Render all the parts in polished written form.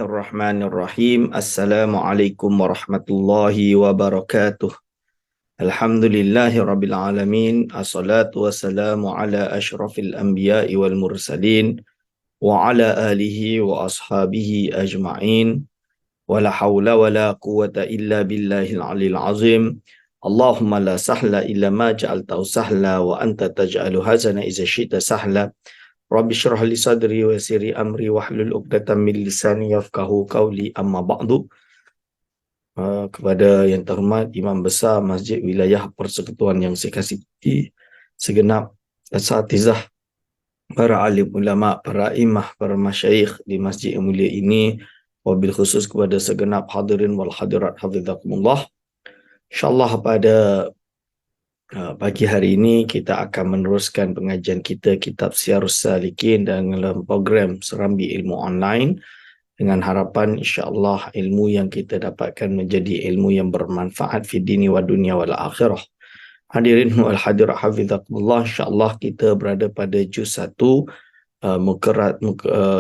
Bismillahirrahmanirrahim. Assalamualaikum warahmatullahi wabarakatuh. Alhamdulillahi rabbil alamin. Assalatu wassalamu ala ashrafil anbiya'i wal mursalin wa ala alihi wa ashabihi ajma'in. Wa la hawla wa la quwata illa billahil alil azim. Allahumma la sahla illa ma ja'altahu sahla wa anta taj'alu hazana iza syi'ta sahla. Rabbi syrah li sadri wa yassir amri wahlul 'uqdatam min lisani yafqahu qawli, amma ba'du. Kepada yang terhormat Imam Besar Masjid Wilayah Persekutuan yang saya kasihi, segenap asatizah, para alim ulama, para imam, para masyayikh di masjid yang mulia ini, wabil khusus kepada segenap hadirin wal hadirat hafizakumullah. InsyaAllah pada pagi hari ini kita akan meneruskan pengajian kita kitab Syiarus Salikin dalam program Serambi Ilmu Online, dengan harapan insya-Allah ilmu yang kita dapatkan menjadi ilmu yang bermanfaat fi dini wa dunia wal akhirah. Hadirin wal hadirat hafizakumullah, insya-Allah kita berada pada juz 1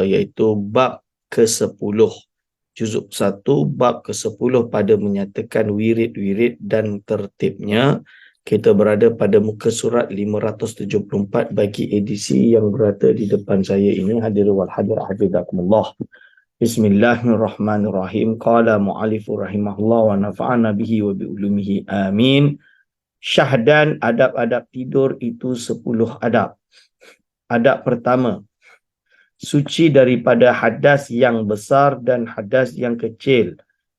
iaitu bab ke-10. Juzuk 1 bab ke-10 pada menyatakan wirid-wirid dan tertibnya. Kita berada pada muka surat 574 bagi edisi yang berada di depan saya ini. Hadirin wal hadirat hafizakumullah. Bismillahirrahmanirrahim. Qala mu'allifur rahimahullah wa nafa'ana bihi wa bi ulumihi amin. Syahdan, adab-adab tidur itu 10 adab. Adab pertama, suci daripada hadas yang besar dan hadas yang kecil,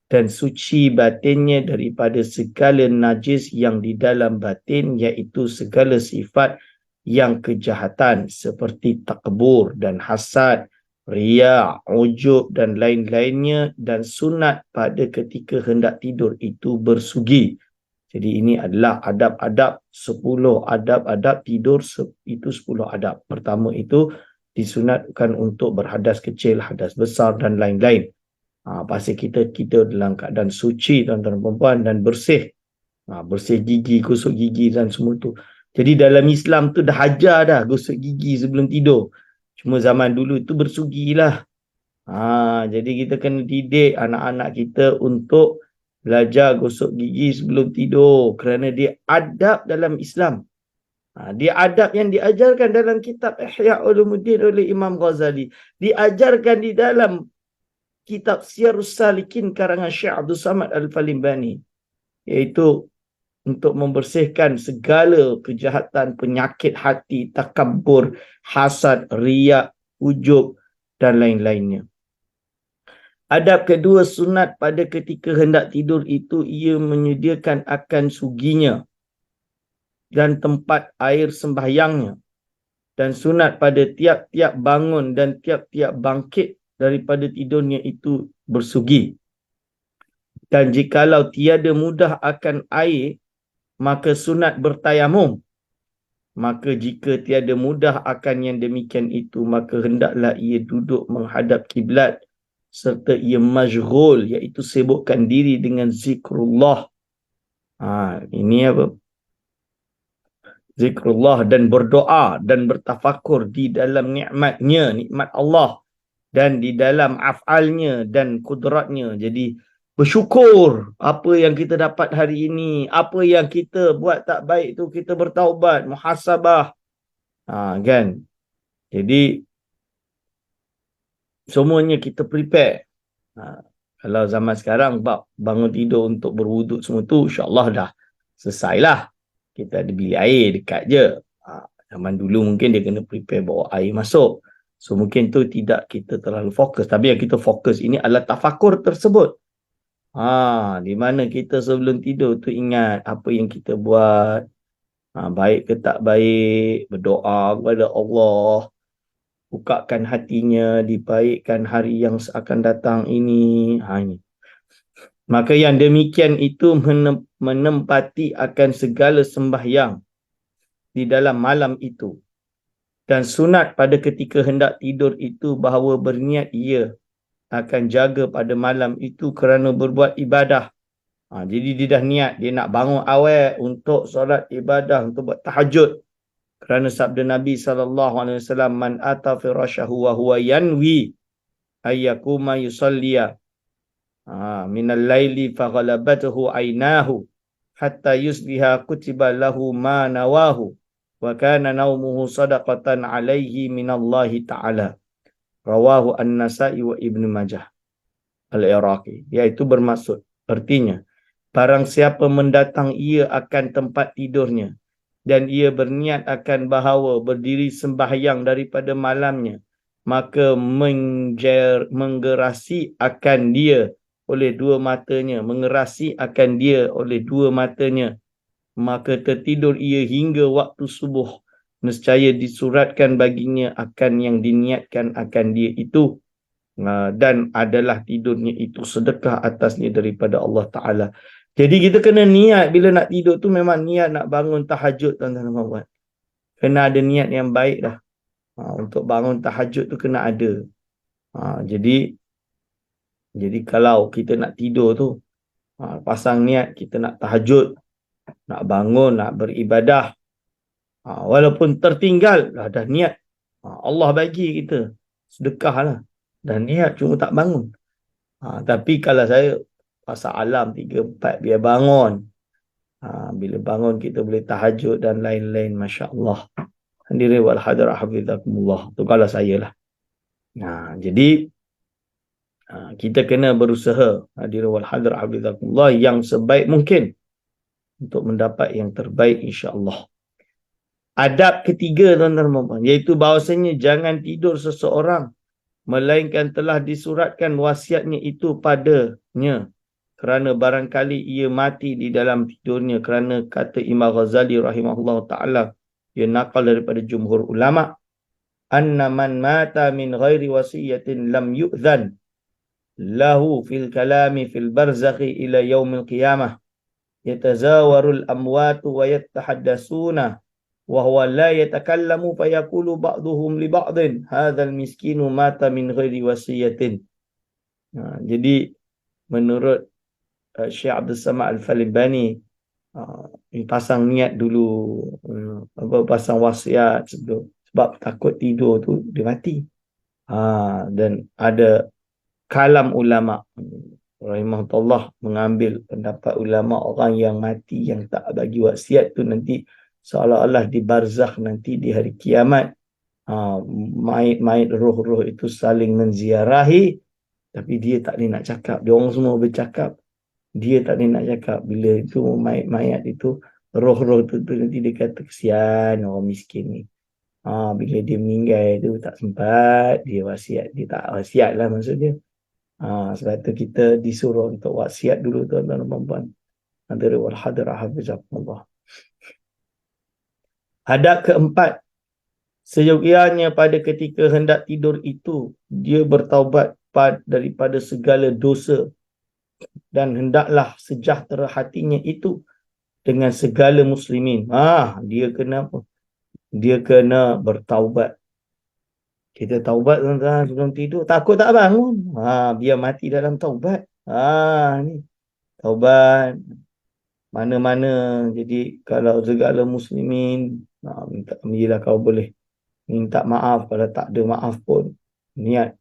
dan suci batinnya daripada segala najis yang di dalam batin, iaitu segala sifat yang kejahatan seperti takbur dan hasad, riya, ujub dan lain-lainnya, dan sunat pada ketika hendak tidur itu bersugi. Jadi ini adalah adab-adab 10 adab-adab tidur, itu 10 adab. Pertama itu disunatkan untuk berhadas kecil, hadas besar dan lain-lain. Pasal kita dalam keadaan suci, tuan-tuan perempuan, dan bersih. Bersih gigi, gosok gigi dan semua tu. Jadi dalam Islam tu dah ajar dah gosok gigi sebelum tidur. Cuma zaman dulu tu bersugilah. Jadi kita kena didik anak-anak kita untuk belajar gosok gigi sebelum tidur, kerana dia adab dalam Islam. Dia adab yang diajarkan dalam kitab Ihya Ulumuddin oleh Imam Ghazali. Diajarkan di dalam kitab Syiarus Salikin karangan Syekh Abdul Samad Al-Falimbani, iaitu untuk membersihkan segala kejahatan, penyakit hati, takabur, hasad, riya, ujub dan lain-lainnya. Adab kedua, sunat pada ketika hendak tidur itu ia menyediakan akan suginya dan tempat air sembahyangnya, dan sunat pada tiap-tiap bangun dan tiap-tiap bangkit daripada tidurnya itu bersugi. Dan jikalau tiada mudah akan air, maka sunat bertayamum. Maka jika tiada mudah akan yang demikian itu, maka hendaklah ia duduk menghadap kiblat, serta ia masyghul, iaitu sibukkan diri dengan zikrullah. Ini apa? Zikrullah, dan berdoa dan bertafakur di dalam nikmatnya, nikmat Allah, dan di dalam af'alnya dan kudratnya. Jadi bersyukur apa yang kita dapat hari ini, apa yang kita buat tak baik tu kita bertaubat, muhasabah. Kan? Jadi semuanya kita prepare. Kalau zaman sekarang bangun tidur untuk berwuduk semua tu, insya-Allah dah selesailah. Kita ada bilik air dekat je. Zaman dulu mungkin dia kena prepare bawa air masuk. So mungkin tu tidak kita terlalu fokus. Tapi yang kita fokus ini adalah tafakur tersebut. Di mana kita sebelum tidur tu ingat apa yang kita buat. Baik ke tak baik. Berdoa kepada Allah. Bukakan hatinya. Dibaikkan hari yang akan datang ini. Ini. Maka yang demikian itu menempati akan segala sembahyang di dalam malam itu. Dan sunat pada ketika hendak tidur itu bahawa berniat ia akan jaga pada malam itu kerana berbuat ibadah. Jadi dia dah niat, dia nak bangun awal untuk solat ibadah, untuk buat tahajud. Kerana sabda Nabi SAW, man ata firasyahu wa huwa yanwi ayyakuma yusalliya minal laili faghalabathu ainahu hatta yusbiha kutiba lahu ma nawahu wa kana naumuhu sadaqatan alaihi minallahi ta'ala. Rawahu An-Nasa'i wa Ibnu Majah Al-Iraqi. Iaitu bermaksud, artinya, barang siapa mendatang ia akan tempat tidurnya dan ia berniat akan bahawa berdiri sembahyang daripada malamnya, maka menggerasi akan dia oleh dua matanya, mengerasi akan dia oleh dua matanya, maka tertidur ia hingga waktu subuh, nescaya disuratkan baginya akan yang diniatkan akan dia itu, dan adalah tidurnya itu sedekah atasnya daripada Allah Ta'ala. Jadi kita kena niat bila nak tidur tu, memang niat nak bangun tahajud, tuan-tuan dan puan-puan. Kena ada niat yang baik dah. Untuk bangun tahajud tu kena ada. Jadi kalau kita nak tidur tu, pasang niat kita nak tahajud, nak bangun, nak beribadah. Walaupun tertinggal, dah niat. Allah bagi kita sedekah lah. Dan niat cuma tak bangun. Tapi kalau saya pasal alam 3-4 biar bangun. Bila bangun kita boleh tahajud dan lain-lain. Masya Allah. Hadirin wal hadirat hafizakumullah. Tu kalau saya lah. Jadi kita kena berusaha, hadirin wal hadirat hafizakumullah, yang sebaik mungkin untuk mendapat yang terbaik insya-Allah. Adab ketiga, tuan-tuan dan puan-puan, iaitu bahawasanya jangan tidur seseorang melainkan telah disuratkan wasiatnya itu padanya, kerana barangkali ia mati di dalam tidurnya. Kerana kata Imam Ghazali rahimahullah ta'ala, ia nakal daripada jumhur ulama, anna man mata min ghairi wasiyatin lam yu'zan lahu fil kalami fil barzakhi ila yaumil qiyamah yatazawarul amwatu wa yattahaddasuna wa huwa la yatakallamu fayaqulu ba'duhum li ba'din hadzal miskinu mata min ghairi wasiyatin. Jadi menurut Syekh Abdul Samad Al-Falibani, pasang niat dulu, pasang wasiat sebelum, sebab takut tidur tu dia mati. Dan ada kalam ulama rahimahullah mengambil pendapat ulama, orang yang mati yang tak bagi wasiat tu nanti seolah-olah di barzakh, nanti di hari kiamat, mayit-mayit roh-roh itu saling menziarahi, tapi dia tak boleh nak cakap. Dia orang semua bercakap, dia tak boleh nak cakap. Bila itu mayat-mayat itu, roh-roh tu nanti dia kata, kesian orang miskin ni. Bila dia meninggal tu tak sempat dia wasiat. Dia tak wasiat lah maksudnya. Sebab tu kita disuruh untuk wasiat dulu, tuan-tuan dan puan-puan. Hadirin wal hadirat hafizakumullah. Adab keempat, seyogianya pada ketika hendak tidur itu, dia bertaubat daripada segala dosa, dan hendaklah sejahtera hatinya itu dengan segala muslimin. Dia kena apa? Dia kena bertaubat. Kita taubat, tuan-tuan, sebelum tidur, takut tak bangun. Biar mati dalam taubat. Ni taubat mana-mana. Jadi kalau segala muslimin, minta, bila kau boleh minta maaf, kalau tak ada maaf pun niat,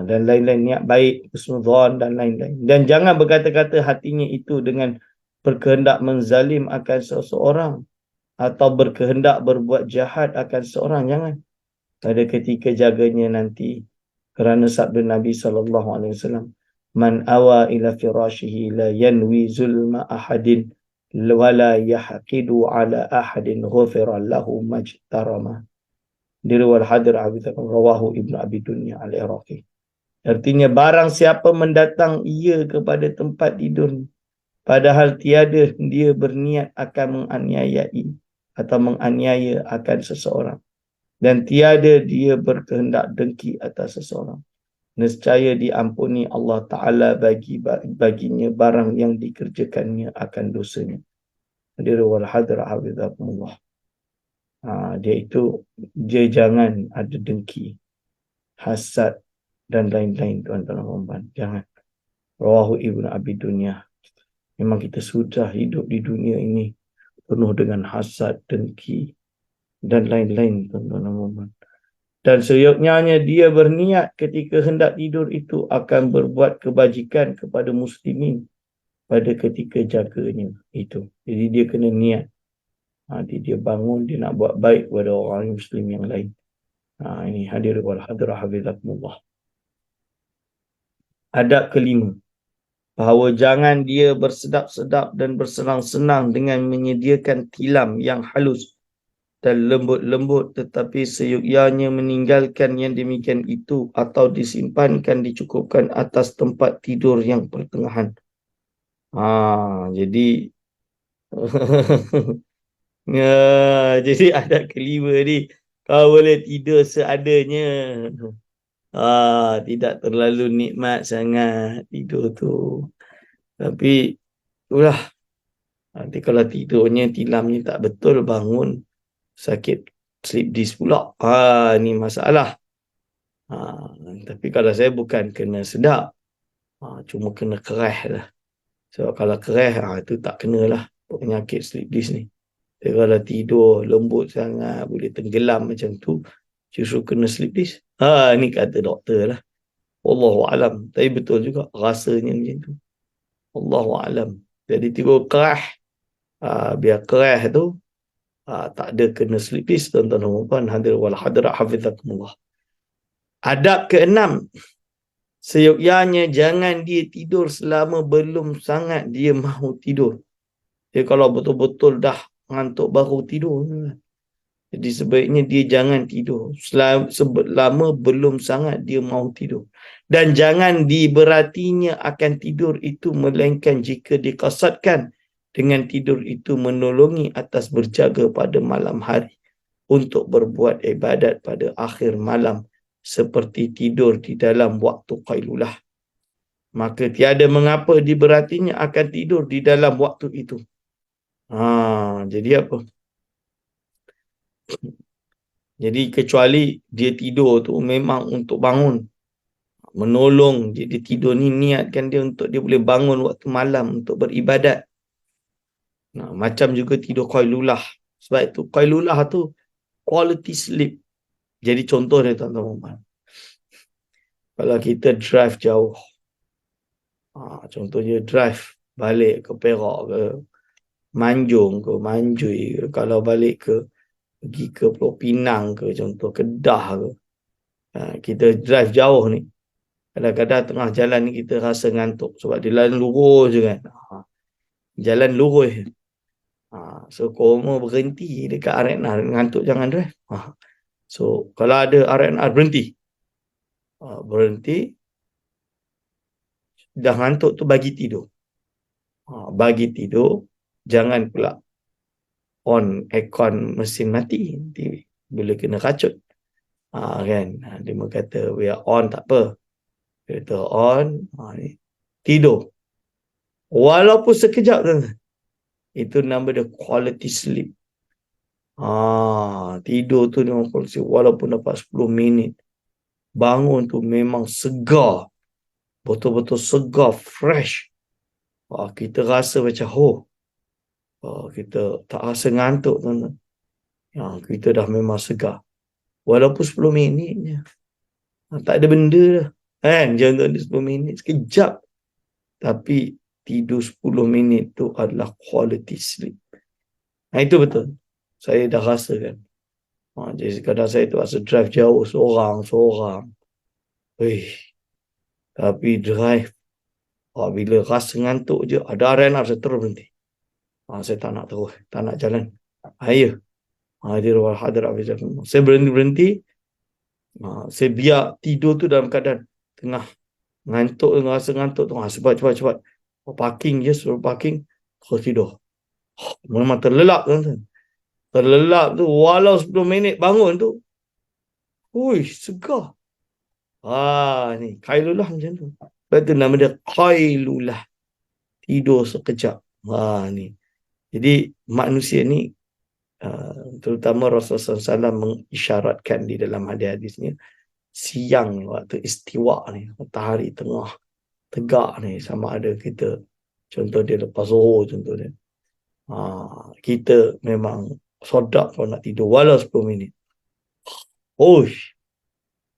dan lain-lain, niat baik, husnuzon dan lain-lain. Dan jangan berkata-kata hatinya itu dengan berkehendak menzalim akan seseorang atau berkehendak berbuat jahat akan seseorang. Jangan. Pada ketika jaganya nanti, kerana sabda Nabi SAW, man awa ila firashihi la yanwi zulma ahadin wala yahqidu ala ahadin ghufira lahu majtarama. Diriwal hadir abitakum, rawahu Ibnu Abi Dunya Al-Iraqi. Artinya, barang siapa mendatang ia kepada tempat tidur, padahal tiada dia berniat akan menganiayai atau menganiaya akan seseorang, dan tiada dia berkehendak dengki atas seseorang, nescaya diampuni Allah Ta'ala baginya barang yang dikerjakannya akan dosanya. Hadirin wal hadirat hafizakumullah. Dia jangan ada dengki, hasad dan lain-lain, tuan-tuan dan puan-puan. Jangan. Rawahu Ibnu Abi Dunya. Memang kita sudah hidup di dunia ini penuh dengan hasad, dengki dan lain-lain, tuan-tuan dan puan-puan. Dan seyogyanya dia berniat ketika hendak tidur itu akan berbuat kebajikan kepada muslimin pada ketika jaganya itu. Jadi dia kena niat. Dia bangun, dia nak buat baik kepada orang muslim yang lain. Ini hadir wal hadirah hafizakumullah. Adab kelima, bahawa jangan dia bersedap-sedap dan bersenang-senang dengan menyediakan tilam yang halus dan lembut-lembut, tetapi seyogyanya meninggalkan yang demikian itu atau disimpankan, dicukupkan atas tempat tidur yang pertengahan. Jadi jadi ada kelima ni, kau boleh tidur seadanya. Tidak terlalu nikmat sangat tidur tu. Tapi itulah, nanti kalau tidurnya tilamnya tak betul, bangun sakit sleep disc pula. Ni masalah. Tapi kalau saya bukan kena sedap, cuma kena kerah lah. Sebab kalau kerah, itu tak kenalah penyakit sleep disc ni. Tapi kalau tidur lembut sangat, boleh tenggelam macam tu, justru kena sleep disc. Ni kata doktor lah. Wallahualam. Tapi betul juga rasanya macam tu. Wallahualam. Jadi tidur kerah, biar kerah tu tak ada kena sleep disc. Tuan-tuan dan puan, hadir wal hadirat hafizakumullah. Adab keenam, seyogyanya jangan dia tidur selama belum sangat dia mahu tidur. Dia kalau betul-betul dah ngantuk baru tidur. Jadi sebaiknya dia jangan tidur selama belum sangat dia mahu tidur. Dan jangan diberatinya akan tidur itu, melainkan jika dikasatkan dengan tidur itu menolongi atas berjaga pada malam hari untuk berbuat ibadat pada akhir malam, seperti tidur di dalam waktu qailulah. Maka tiada mengapa diberatinya akan tidur di dalam waktu itu. Jadi apa? Jadi kecuali dia tidur tu memang untuk bangun, menolong. Jadi tidur ni niatkan dia untuk dia boleh bangun waktu malam untuk beribadat. Macam juga tidur qailulah. Sebab itu qailulah tu quality sleep. Jadi contoh dia tuan-tuan, kalau kita drive jauh, contohnya drive balik ke Perak ke Manjung ke Manjui ke, kalau balik ke pergi ke Pulau Pinang ke, contoh Kedah ke, kita drive jauh ni, kadang-kadang tengah jalan ni kita rasa ngantuk sebab dia jalan lurus je kan. Jalan lurus. So korang berhenti dekat R&R, ngantuk jangan drive. So kalau ada R&R, berhenti. Berhenti. Dah ngantuk tu bagi tidur. Bagi tidur. Jangan pula on aircon mesin mati. Nanti bila kena racut. Kan. Dia kata we are on, tak apa. Kita on. Tidur. Walaupun sekejap tu. Itu nama dia quality sleep. Tidur tu memang quality, walaupun dapat 10 minit. Bangun tu memang segar. Betul-betul segar, fresh. Kita rasa macam, kita tak rasa ngantuk. Kita dah memang segar. Walaupun 10 minit je. Tak ada benda dah. Kan? Jangan ada 10 minit. Sekejap. Tapi tidur 10 minit tu adalah quality sleep. Itu betul. Saya dah rasa kan. Jadi kadang saya tu rasa drive jauh seorang. Tapi drive, bila rasa ngantuk je, ada R&R, saya terus berhenti. Saya tak nak terus, tak nak jalan. Ya. Saya berhenti. Saya biar tidur tu dalam keadaan tengah ngantuk, rasa ngantuk tu. Cepat. Parking je, suruh parking, terus tidur. Memang terlelap kan. Terlelap tu, walau 10 minit bangun tu. Segar. Ni, qailulah macam tu. Sebab tu nama dia qailulah. Tidur sekejap. Ni. Jadi, manusia ni, terutama Rasulullah SAW mengisyaratkan di dalam hadis-hadisnya, siang waktu istiwa ni, matahari tengah tegak ni, sama ada kita, contoh dia lepas zuhur, contoh dia. Kita memang sedap kalau nak tidur, walau 10 minit.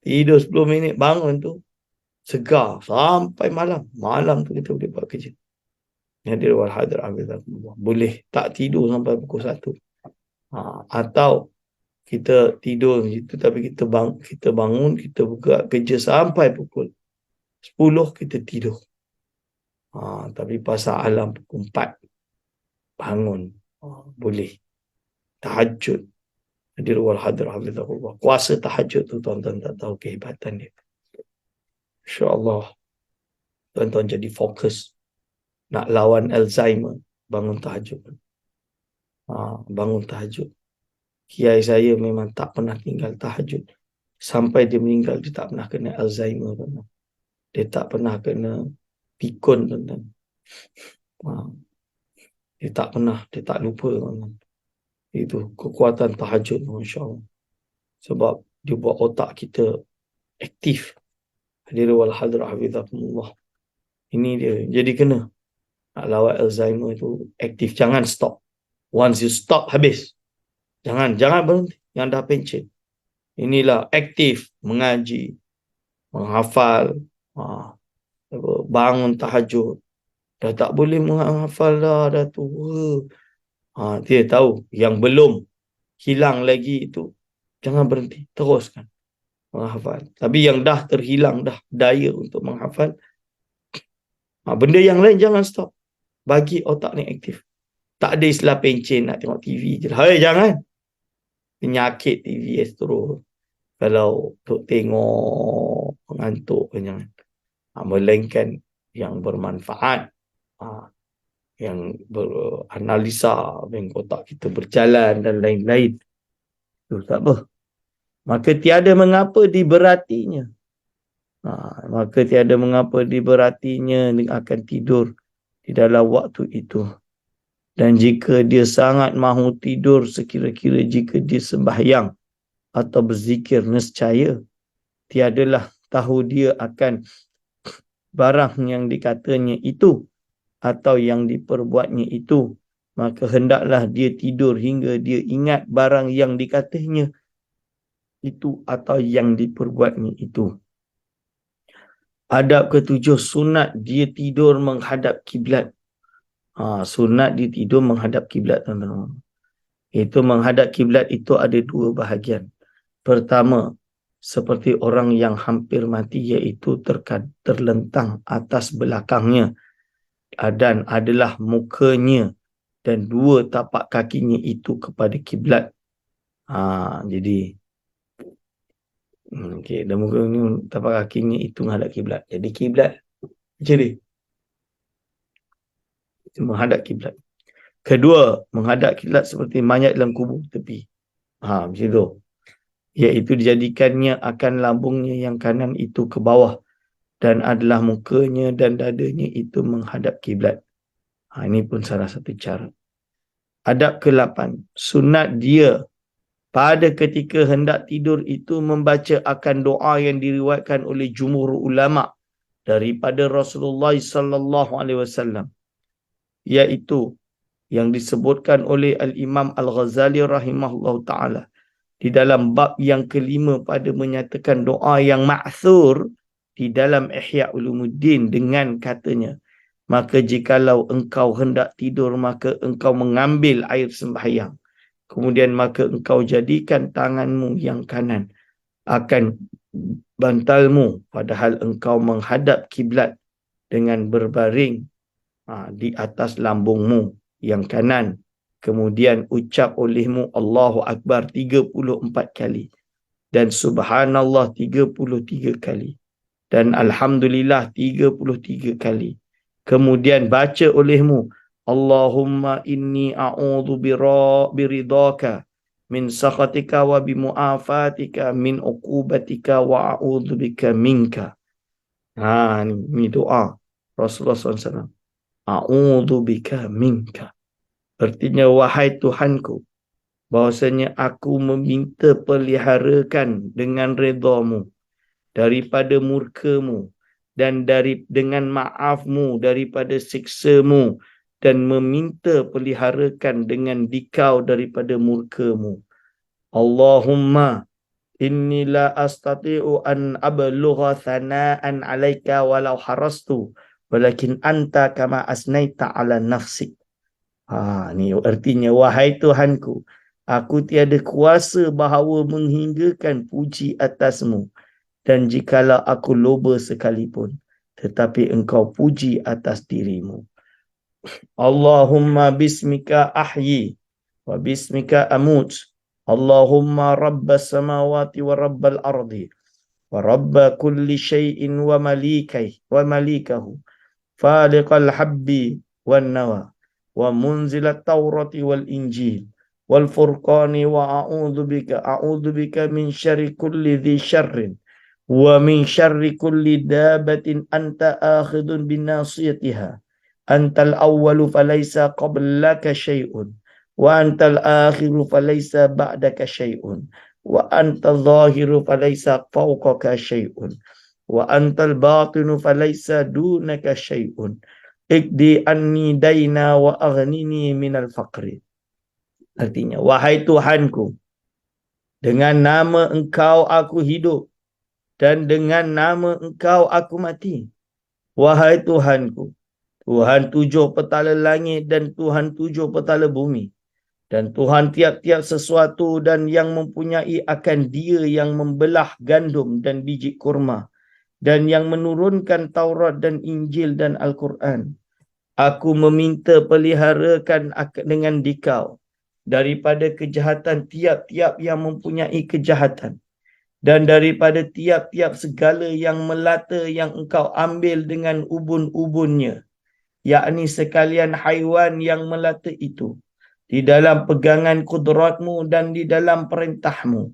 Tidur 10 minit, bangun tu segar sampai malam. Malam tu kita boleh buat kerja. Hadir wal hadir hafizakumullah. Boleh tak tidur sampai pukul 1. Atau kita tidur gitu tapi kita bangun, kita buka kerja sampai pukul 10 kita tidur. Tapi pasal alam pukul 4 bangun. Boleh. Tahajud. Hadir wal hadir hafizahullah. Kuasa tahajud tu tuan-tuan tak tahu kehebatan dia. InsyaAllah tuan-tuan jadi fokus nak lawan Alzheimer. Bangun tahajud. Bangun tahajud. Kiai saya memang tak pernah tinggal tahajud. Sampai dia meninggal, dia tak pernah kena Alzheimer. Dia tak pernah kena pikun. Dia tak pernah, dia tak lupa. Itu kekuatan tahajud, Masya Allah. Sebab dia buat otak kita aktif. Hadir wal hadir hafizakumullah. Ini dia. Jadi kena nak lawan Alzheimer tu aktif. Jangan stop. Once you stop, habis. Jangan berhenti. Yang dah pencet. Inilah aktif. Mengaji. Menghafal. Bangun tahajud. Dah tak boleh menghafal dah tua. Dia tahu yang belum hilang lagi itu. Jangan berhenti. Teruskan menghafal. Tapi yang dah terhilang dah daya untuk menghafal. Benda yang lain jangan stop. Bagi otak ni aktif. Tak ada istilah pencen nak tengok TV je. Hai, jangan. Penyakit TV terus. Kalau untuk tengok mengantuk, jangan. Melainkan yang bermanfaat. Yang beranalisa, yang otak kita berjalan dan lain-lain. Itu tak apa. Maka tiada mengapa diberatinya. Maka tiada mengapa diberatinya akan tidur di dalam waktu itu. Dan jika dia sangat mahu tidur, sekira-kira jika dia sembahyang atau berzikir, nescaya tiadalah tahu dia akan barang yang dikatanya itu atau yang diperbuatnya itu. Maka hendaklah dia tidur hingga dia ingat barang yang dikatanya itu atau yang diperbuatnya itu. Adab ketujuh, sunat dia tidur menghadap kiblat. Sunat dia tidur menghadap kiblat, teman-teman. Itu menghadap kiblat itu ada dua bahagian. Pertama, seperti orang yang hampir mati, iaitu terlentang atas belakangnya dan adalah mukanya dan dua tapak kakinya itu kepada kiblat. Jadi dan muka ni tapak kakinya itu menghadap kiblat. Jadi kiblat jadi menghadap kiblat. Kedua, menghadap kiblat seperti mayat dalam kubur tepi. Macam tu. Iaitu dijadikannya akan lambungnya yang kanan itu ke bawah dan adalah mukanya dan dadanya itu menghadap kiblat. Ini pun salah satu cara. Adab ke-8, sunat dia pada ketika hendak tidur itu membaca akan doa yang diriwayatkan oleh jumhur ulama daripada Rasulullah sallallahu alaihi wasallam, iaitu yang disebutkan oleh Al-Imam Al-Ghazali rahimahullah ta'ala di dalam bab yang kelima pada menyatakan doa yang ma'thur di dalam Ihya Ulumuddin dengan katanya, maka jikalau engkau hendak tidur, maka engkau mengambil air sembahyang. Kemudian maka engkau jadikan tanganmu yang kanan akan bantalmu padahal engkau menghadap kiblat dengan berbaring di atas lambungmu yang kanan. Kemudian ucap olehmu Allahu Akbar 34 kali dan Subhanallah 33 kali dan Alhamdulillah 33 kali. Kemudian baca olehmu Allahumma inni a'udhu biridhaka min sakhatika wa bimu'afatika min uqubatika wa a'udhu bika minka. Ini doa Rasulullah SAW. A'udhu bika minka. Artinya, wahai Tuhanku, bahwasanya aku meminta peliharakan dengan redamu daripada murkamu dan dengan maafmu daripada siksamu dan meminta peliharakan dengan dikau daripada murkamu. Allahumma inni la astati'u an ablugha thana'an 'alaika walau harastu walakin anta kama asnaita 'ala nafsi. Ni artinya, wahai Tuhanku, aku tiada kuasa bahawa menghinggakan puji atasmu, dan jikalau aku loba sekalipun, tetapi engkau puji atas dirimu. Allahumma bismika ahyi wa bismika amut. Allahumma rabbas samawati wa rabbal ardi wa rabba kulli syai'in wa malikahu faliqal habbi wan nawa wa munzilat tawrati wal injil wal furqani wa a'udzu bika min syarri kulli dhi syarrin wa min syarri kulli dabatin anta akhidun bin nasiyatiha. Antal awwalu falaysa qablaka syai'un wa antal akhiru falaysa ba'daka syai'un wa antal zahiru falaysa fawqaka syai'un wa antal batinu falaysa dunaka syai'un. Ikdi anni daina wa aghnini minal faqri. Artinya, wahai Tuhanku, dengan nama engkau aku hidup dan dengan nama engkau aku mati. Wahai Tuhanku, Tuhan tujuh petala langit dan Tuhan tujuh petala bumi, dan Tuhan tiap-tiap sesuatu, dan yang mempunyai akan Dia yang membelah gandum dan biji kurma, dan yang menurunkan Taurat dan Injil dan Al-Quran. Aku meminta peliharakan dengan Dikau daripada kejahatan tiap-tiap yang mempunyai kejahatan, dan daripada tiap-tiap segala yang melata yang engkau ambil dengan ubun-ubunnya, yakni sekalian haiwan yang melata itu, di dalam pegangan kudratmu dan di dalam perintahmu.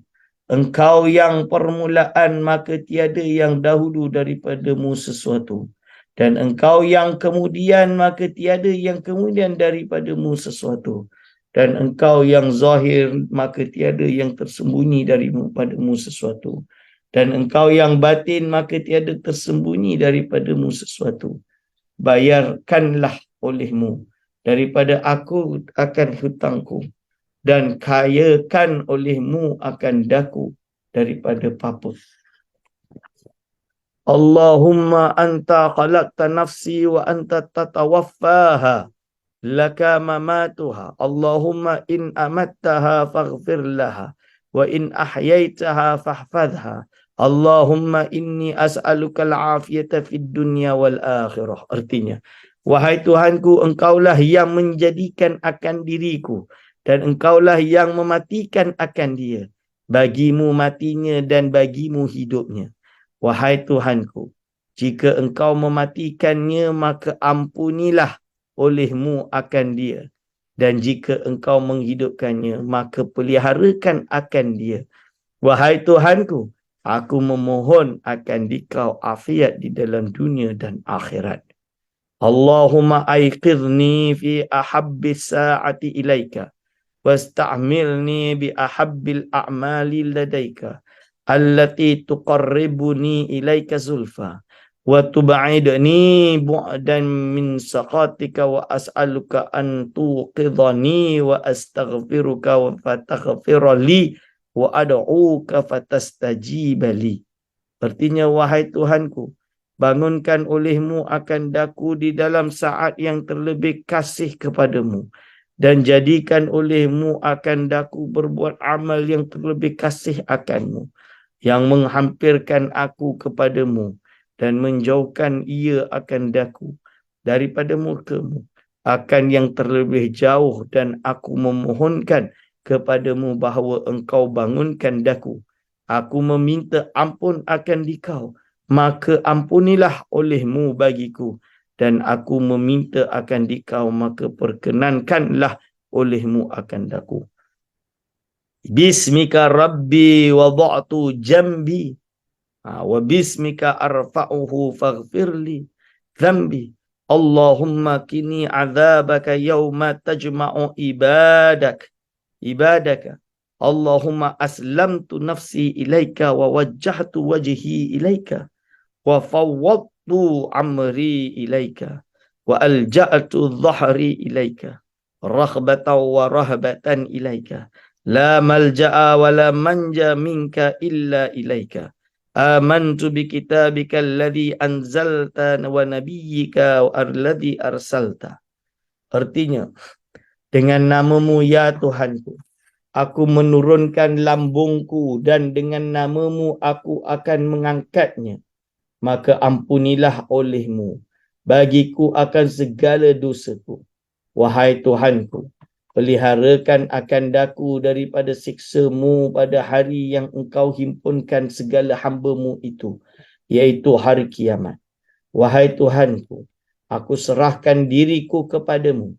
Engkau yang permulaan, maka tiada yang dahulu daripadamu sesuatu. Dan engkau yang kemudian, maka tiada yang kemudian daripadamu sesuatu. Dan engkau yang zahir, maka tiada yang tersembunyi daripadamu sesuatu. Dan engkau yang batin, maka tiada tersembunyi daripadamu sesuatu. Bayarkanlah olehmu daripada aku akan hutangku, dan kayakan olehmu akan daku daripada papa. Allahumma anta khalaqta nafsi wa anta tatawaffaha laka mamatuha. Allahumma in amattaha faghfir laha wa in ahyaitaha fahfadha. Allahumma inni as'aluka al-afiyata fid dunya wal akhirah. Artinya, wahai Tuhanku, engkaulah yang menjadikan akan diriku dan engkaulah yang mematikan akan dia. Bagimu matinya dan bagimu hidupnya. Wahai Tuhanku, jika engkau mematikannya, maka ampunilah olehmu akan dia. Dan jika engkau menghidupkannya, maka peliharakan akan dia. Wahai Tuhanku, aku memohon akan Dikau afiat di dalam dunia dan akhirat. Allahumma aiqidhni fi ahabbis sa'ati ilaika wasta'milni bi ahabbil a'mali ladaika allati tuqarribuni ilaika zulfa wa tub'idni bu'dan min saqatika wa as'aluka an tuqidhani wa astaghfiruka wa fataghfira li wa ad'uka fatastajiba li. Artinya, wahai Tuhanku, bangunkan olehmu akan daku di dalam saat yang terlebih kasih kepadamu, dan jadikan olehmu akan daku berbuat amal yang terlebih kasih akanmu, yang menghampirkan aku kepadamu dan menjauhkan ia akan daku daripada murkamu, akan yang terlebih jauh, dan aku memohonkan kepadamu bahawa engkau bangunkan daku. Aku meminta ampun akan Dikau, maka ampunilah olehmu bagiku, dan aku meminta akan Dikau, maka perkenankanlah olehmu akan daku. Bismika Rabbi wada'tu jambi wa bismika arfa'uhu faghfirli dhanbi. Allahumma kini azabaka yawma tajma'u ibadaka. Allahumma aslamtu nafsi ilaika wa wajjahtu wajhi ilaika wa fawwadtu amri ilaika wa alja'tu dhahri ilaika raghbatan wa rahbatan ilaika La malja'a wa la manja minka illa ilaika. Amantu bi kitabika alladhi anzalta wa nabiyyika alladhi arsalta. Artinya, dengan namamu ya Tuhanku, aku menurunkan lambungku dan dengan namamu aku akan mengangkatnya. Maka ampunilah olehmu bagiku akan segala dosaku. Wahai Tuhanku, peliharakan akan daku daripada siksamu pada hari yang engkau himpunkan segala hamba-Mu itu, iaitu hari kiamat. Wahai Tuhanku, aku serahkan diriku kepadamu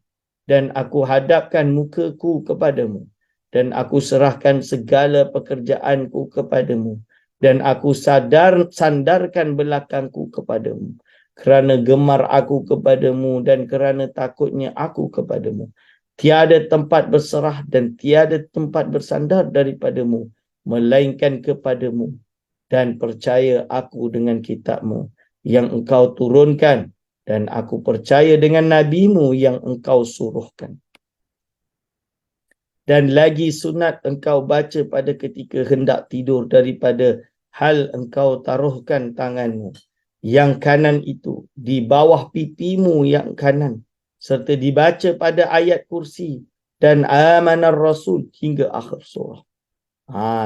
dan aku hadapkan mukaku kepadamu dan aku serahkan segala pekerjaanku kepadamu dan aku sandarkan belakangku kepadamu kerana gemar aku kepadamu dan kerana takutnya aku kepadamu. Tiada tempat berserah dan tiada tempat bersandar daripadamu melainkan kepadamu, dan percaya aku dengan kitabmu yang engkau turunkan dan aku percaya dengan nabimu yang engkau suruhkan. Dan lagi sunat engkau baca pada ketika hendak tidur daripada hal engkau taruhkan tanganmu yang kanan itu di bawah pipimu yang kanan serta dibaca pada ayat kursi dan amanar rasul hingga akhir surah.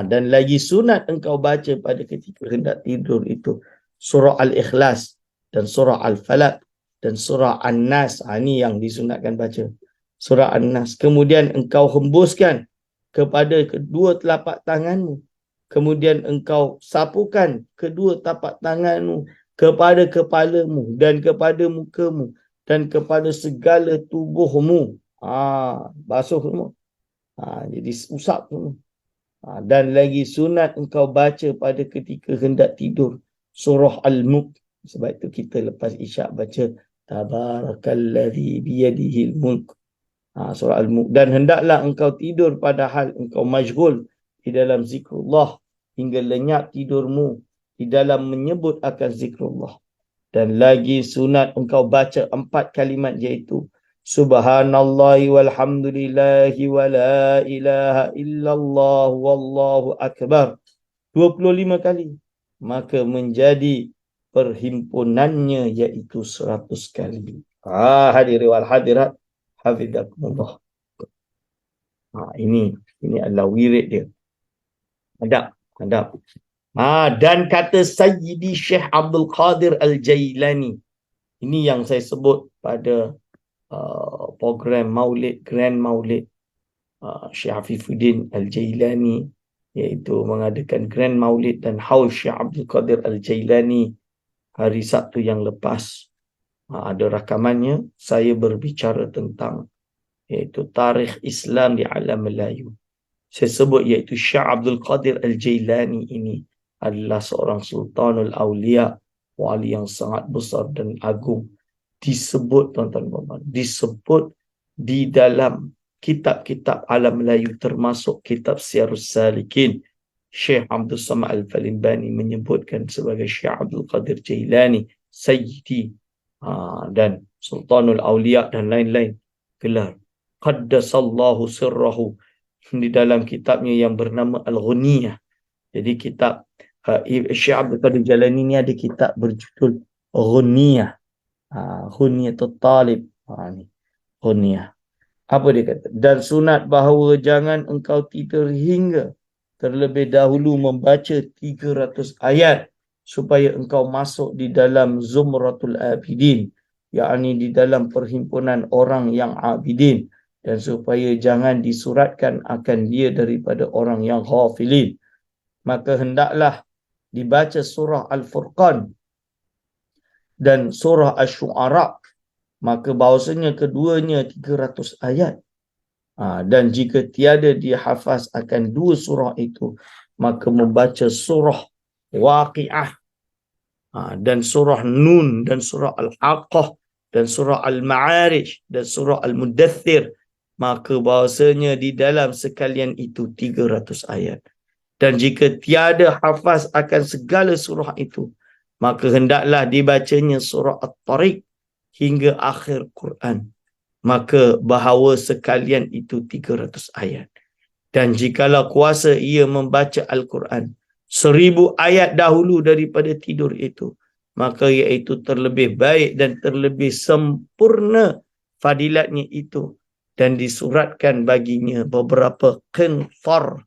Dan lagi sunat engkau baca pada ketika hendak tidur itu surah Al-Ikhlas dan surah Al-Falaq dan surah An-Nas. Ini yang disunatkan baca. Surah An-Nas. Kemudian engkau hembuskan kepada kedua telapak tanganmu. Kemudian engkau sapukan kedua tapak tanganmu kepada kepalamu dan kepada mukamu dan kepada segala tubuhmu. Basuh semua. Jadi usap semua. Dan lagi sunat engkau baca pada ketika hendak tidur surah Al-Mulk. Sebab itu kita lepas isyak baca Tabarakalladzi biyadihil mulk. Surah Al-Mulk. Dan hendaklah engkau tidur padahal engkau majghul di dalam zikrullah hingga lenyap tidurmu di dalam menyebut akan zikrullah. Dan lagi sunat engkau baca 4 kalimat iaitu Subhanallahi walhamdulillahi wa la ilaha illallah wallahu akbar 25 kali. Maka menjadi perhimpunannya iaitu 100 kali. Hadirin wal hadirat hafizakumullah. Ini adalah wirid dia. Adab. Dan kata Sayyidi Syekh Abdul Qadir Al-Jailani. Ini yang saya sebut pada program Maulid, Grand Maulid Syekh Afifuddin Al-Jailani, iaitu mengadakan Grand Maulid dan Haul Syekh Abdul Qadir Al-Jailani hari Sabtu yang lepas. Ada rakamannya, saya berbicara tentang iaitu tarikh Islam di alam Melayu. Saya sebut iaitu Syekh Abdul Qadir Al-Jailani ini adalah seorang Sultanul Awliya, wali yang sangat besar dan agung. Disebut, tuan-tuan, disebut di dalam kitab-kitab alam Melayu termasuk kitab Siyarus Salikin. Syekh Abdul Samad Al-Falimbani menyebutkan sebagai Syekh Abdul Qadir Jailani, Sayyidi, dan Sultanul Awliya dan lain-lain gelar. Qaddasallahu sirrahu di dalam kitabnya yang bernama Al-Ghunniyah. Jadi kitab Syekh Abdul Qadir Jailani ini ada kitab berjudul Ghunniyah. Ghunniyatul Talib. Ghunniyah. Apa dia kata? Dan sunat bahawa jangan engkau tidur hingga terlebih dahulu membaca 300 ayat supaya engkau masuk di dalam Zumratul Abidin, yakni di dalam perhimpunan orang yang abidin, dan supaya jangan disuratkan akan dia daripada orang yang ghafilin. Maka hendaklah dibaca surah Al-Furqan dan surah Asy-Syu'ara. Maka bahawasanya keduanya 300 ayat. Dan jika tiada dihafaz akan dua surah itu, maka membaca surah Waqi'ah, dan surah Nun, dan surah Al-Haqqah, dan surah Al-Ma'arij, dan surah Al-Mudaththir. Maka bahawasanya di dalam sekalian itu 300 ayat. Dan jika tiada hafaz akan segala surah itu, maka hendaklah dibacanya surah At-Tariq hingga akhir Quran. Maka bahawa sekalian itu 300 ayat. Dan jikalau kuasa ia membaca Al-Quran 1000 ayat dahulu daripada tidur itu, maka iaitu terlebih baik dan terlebih sempurna fadilatnya itu, dan disuratkan baginya beberapa qintar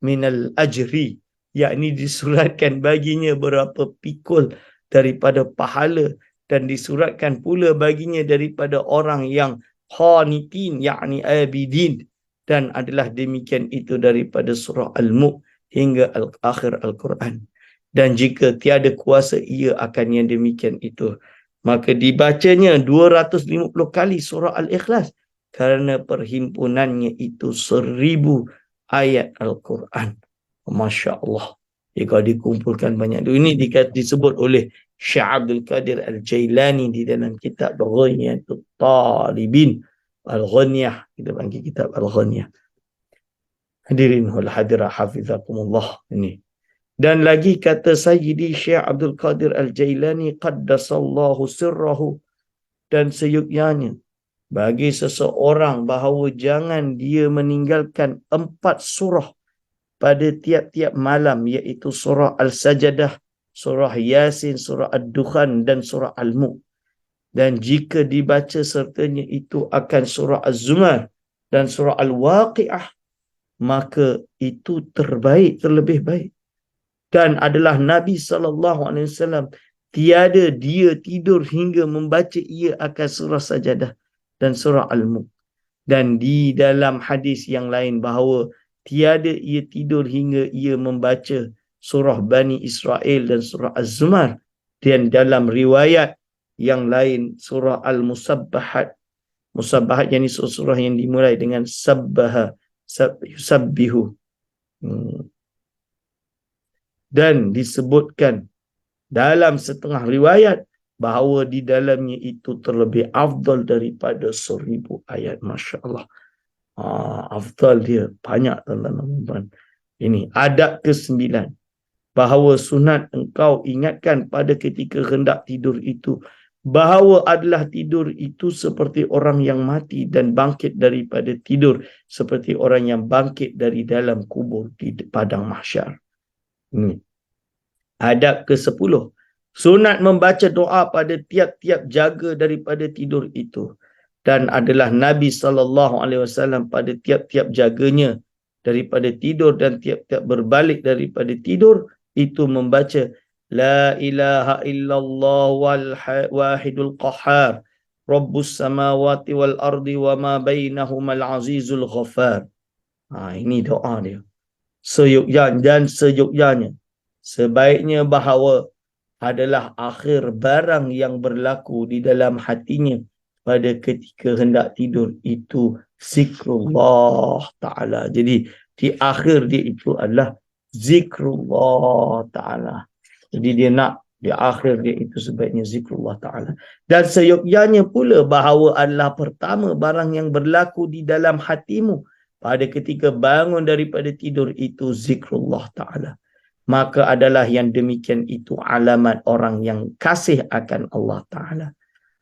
minal ajri, yakni disuratkan baginya beberapa pikul daripada pahala, dan disuratkan pula baginya daripada orang yang qanitin, yakni abidin, dan adalah demikian itu daripada surah Al-Mulk hingga akhir Al-Quran. Dan jika tiada kuasa ia akan yang demikian itu, maka dibacanya 250 kali surah Al-Ikhlas, kerana perhimpunannya itu 1000 ayat Al-Quran. Masya Allah. Jika dikumpulkan banyak ini disebut oleh Syekh Abdul Qadir Al-Jailani di dalam kitab Ghanyatul Talibin. Al-Ghanyah, kita panggil kitab Al-Ghanyah. Hadirin wal hadirah hafizakumullah ini. Dan lagi kata Sayyidi Syekh Abdul Qadir Al-Jailani qaddasallahu sirrahu, dan seyuknyanya bagi seseorang bahawa jangan dia meninggalkan 4 surah pada tiap-tiap malam, iaitu surah Al-Sajadah, surah Yasin, surah Ad-Dukhan dan surah Al-Mulk. Dan jika dibaca sertanya itu akan surah Az-Zumar dan surah Al-Waqi'ah, maka itu terbaik, terlebih baik. Dan adalah Nabi SAW, tiada dia tidur hingga membaca ia akan surah Sajadah dan surah Al-Mulk. Dan di dalam hadis yang lain bahawa tiada ia tidur hingga ia membaca surah Bani Israel dan surah Az-Zumar. Dan dalam riwayat yang lain surah Al-Musabbahat. Musabbahat yang ini surah yang dimulai dengan sabbaha, yusabbihu. Dan disebutkan dalam setengah riwayat bahawa di dalamnya itu terlebih afdal daripada 1000 ayat. Masya Allah. Afdal dia banyak, tuan-tuan. Ini adab ke-9, bahawa sunat engkau ingatkan pada ketika hendak tidur itu bahawa adalah tidur itu seperti orang yang mati, dan bangkit daripada tidur seperti orang yang bangkit dari dalam kubur di padang mahsyar. Ini adab ke-10, sunat membaca doa pada tiap-tiap jaga daripada tidur itu, dan adalah Nabi SAW pada tiap-tiap jaganya daripada tidur dan tiap-tiap berbalik daripada tidur itu membaca La ilaha illallah wal wahidul qahhar Rabbus samawati wal ardi wa ma bainahumal azizul ghaffar. Ini doa dia. Seyuknya sebaiknya bahawa adalah akhir barang yang berlaku di dalam hatinya pada ketika hendak tidur itu zikrullah ta'ala. Jadi di akhir dia itu adalah zikrullah ta'ala. Jadi dia nak di akhir dia itu sebaiknya zikrullah ta'ala. Dan seyuknya pula bahawa adalah pertama barang yang berlaku di dalam hatimu pada ketika bangun daripada tidur itu zikrullah ta'ala. Maka adalah yang demikian itu alamat orang yang kasih akan Allah Ta'ala.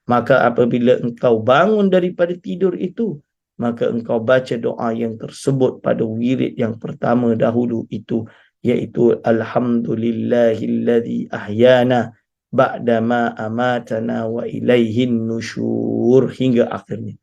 Maka apabila engkau bangun daripada tidur itu, maka engkau baca doa yang tersebut pada wirid yang pertama dahulu itu, iaitu Alhamdulillahilladzi ahyana ba'dama amatana wa ilaihin nusyur, hingga akhirnya.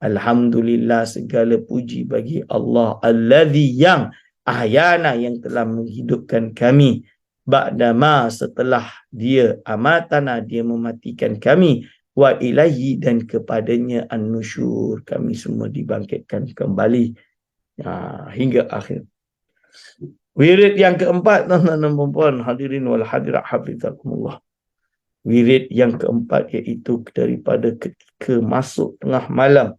Alhamdulillah, segala puji bagi Allah, alladzi yang ahyana, yang telah menghidupkan kami, ba'dama, setelah dia, amatana, dia mematikan kami, wa ilaihi, dan kepadanya an-nusyur, kami semua dibangkitkan kembali, hingga akhir. Wirid yang keempat, tuan-tuan dan puan-puan, hadirin wal hadirat hafizakumullah. Wirid yang keempat iaitu daripada ketika masuk tengah malam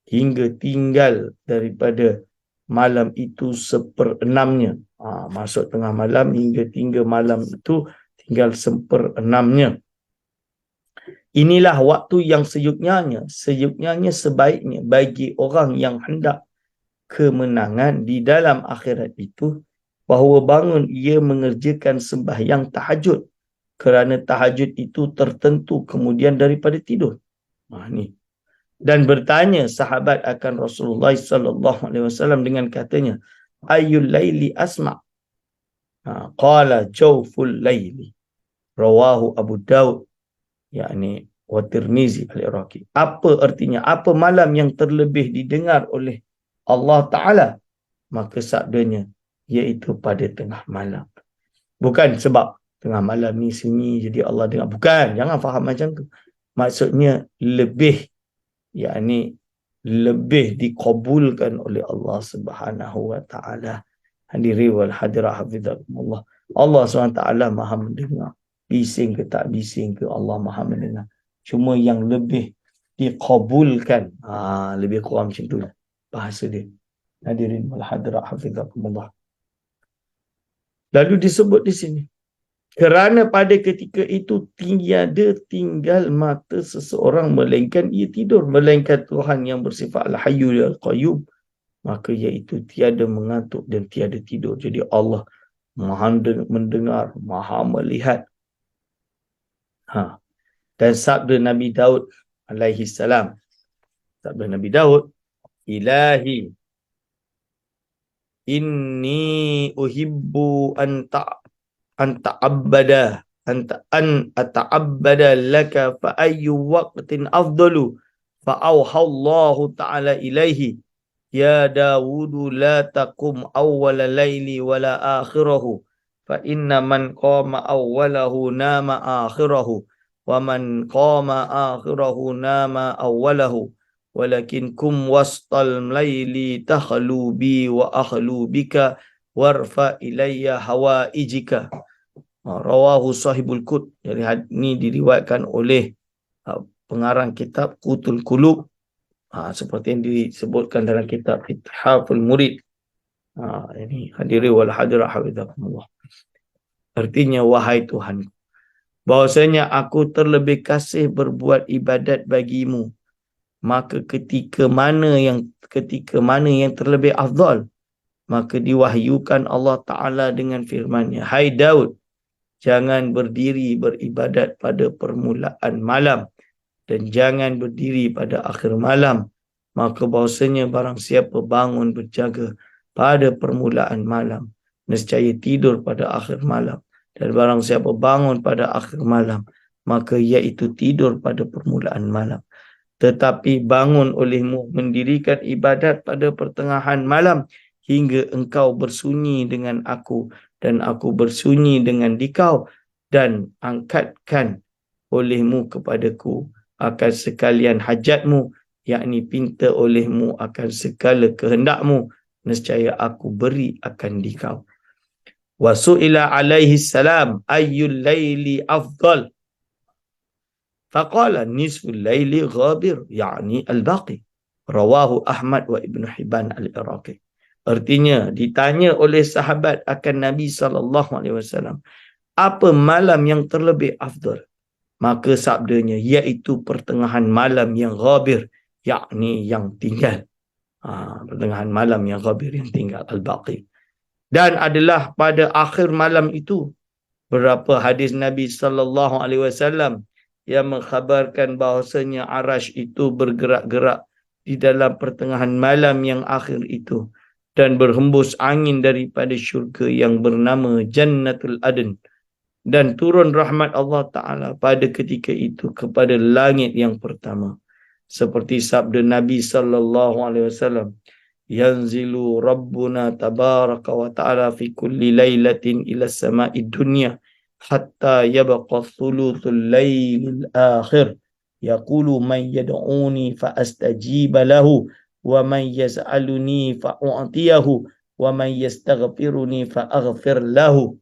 hingga tinggal daripada malam itu 1/6-nya. Masuk tengah malam hingga tinggal malam itu tinggal 1/6-nya. Inilah waktu yang seyuknyanya sebaiknya bagi orang yang hendak kemenangan di dalam akhirat itu, bahawa bangun ia mengerjakan sembahyang tahajud, kerana tahajud itu tertentu kemudian daripada tidur. Ni. Dan bertanya sahabat akan Rasulullah SAW dengan katanya, Ayyul laili asma'. Qala jawful laili. Rawahu Abu Daud, yakni wa Tirmizi al-Iraqi. Apa artinya? Apa malam yang terlebih didengar oleh Allah Ta'ala? Maka sabdanya, iaitu pada tengah malam. Bukan sebab tengah malam ni sunyi jadi Allah dengar. Bukan, jangan faham macam tu. Maksudnya lebih, yakni lebih dikabulkan oleh Allah Subhanahu wa Ta'ala. Hadiri wal hadirah hafizakumullah. Allah SWT Maha mendengar. Bising ke tak bising ke, Allah Maha mendengar. Cuma yang lebih dikabulkan, lebih kurang macam tu bahasa dia. Hadirin wal hadirah hafizakumullah. Lalu disebut di sini, kerana pada ketika itu tiada tinggal mata seseorang melainkan ia tidur, melainkan Tuhan yang bersifat Al-Hayyu Al-Qayyum, maka iaitu tiada mengantuk dan tiada tidur. Jadi Allah Maha mendengar, Maha melihat. Dan sabda Nabi Daud alaihi salam, sabda Nabi Daud, Ilahi inni uhibbu an ata'abbada laka fa ayyu waqtin afdalu fa awhallahu ta'ala ilaihi ya Dawudu la taqum awwala layli wala akhirahu fa inna man qama awwalahu nama akhirahu wa man qama akhirahu nama awwalahu walakin kum wastal layli takhlu bi wa akhlu bika warfa ilayya hawaijika. Rawahu sahibul Qut. Jadi ini diriwayatkan oleh pengarang kitab Qutul Qulub, seperti yang disebutkan dalam kitab Ithaful Murid. Ini hadiri wal hadirah hafizakumullah. Artinya, wahai Tuhan, bahwasanya aku terlebih kasih berbuat ibadat bagimu, maka ketika mana yang terlebih afdal, maka diwahyukan Allah Ta'ala dengan firman-Nya, hai Daud, jangan berdiri beribadat pada permulaan malam dan jangan berdiri pada akhir malam. Maka bahawasanya barang siapa bangun berjaga pada permulaan malam, nescaya tidur pada akhir malam. Dan barang siapa bangun pada akhir malam, maka iaitu tidur pada permulaan malam. Tetapi bangun olehmu mendirikan ibadat pada pertengahan malam hingga engkau bersunyi dengan aku dan aku bersunyi dengan dikau, dan angkatkan olehmu kepadaku akan sekalian hajatmu, yakni pinta olehmu akan segala kehendakmu, nescaya aku beri akan dikau. Wa su'ila alaihi salam ayyul laili afdal, faqala nisful laili ghabir, yakni al-baqi. Rawahu Ahmad wa Ibn Hibban al-Iraqi. Artinya, ditanya oleh sahabat akan Nabi SAW, apa malam yang terlebih afdal? Maka sabdanya, iaitu pertengahan malam yang ghabir, yakni yang tinggal. Pertengahan malam yang ghabir, yang tinggal, al-baqi. Dan adalah pada akhir malam itu, beberapa hadis Nabi SAW yang mengkhabarkan bahawasanya arash itu bergerak-gerak di dalam pertengahan malam yang akhir itu, dan berhembus angin daripada syurga yang bernama Jannatul Adn, dan turun rahmat Allah Ta'ala pada ketika itu kepada langit yang pertama. Seperti sabda Nabi SAW, yanzilu Rabbuna tabaraka wa ta'ala fi kulli laylatin ila sama'id dunya hatta yabqa thuluthul laylil akhir yaqulu man yad'uni fa astajiba lahu wa man yaz'aluni fa u'tiyahu wa man yastaghfiruni fa aghfir lahu.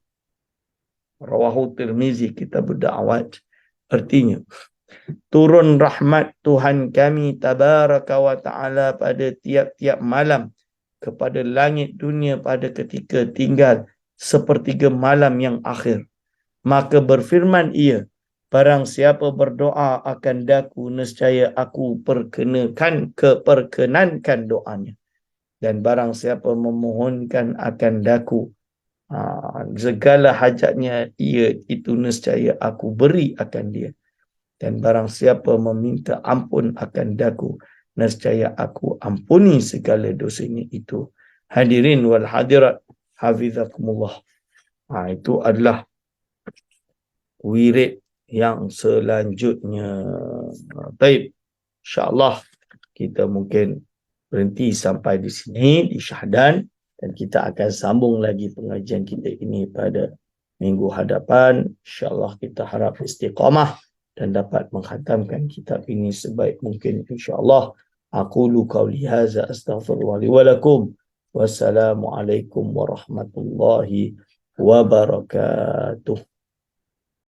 Rawahu Tirmizi kitab Da'awat. Artinya, turun rahmat Tuhan kami tabaraka wa ta'ala pada tiap-tiap malam kepada langit dunia pada ketika tinggal sepertiga malam yang akhir. Maka berfirman ia, barang siapa berdoa akan daku, nescaya aku perkenankan doanya. Dan barang siapa memohonkan akan daku, segala hajatnya ia itu nescaya aku beri akan dia. Dan barang siapa meminta ampun akan daku, nescaya aku ampuni segala dosanya itu. Hadirin wal hadirat, hafizakumullah. Itu adalah wirid yang selanjutnya. Baik, insyaAllah kita mungkin berhenti sampai di sini, di Syahdan, dan kita akan sambung lagi pengajian kita ini pada minggu hadapan. InsyaAllah kita harap istiqamah dan dapat menghatamkan kitab ini sebaik mungkin, insyaAllah. Aqulu qawli hadza astaghfirullah li wa lakum. Wassalamualaikum warahmatullahi wabarakatuh.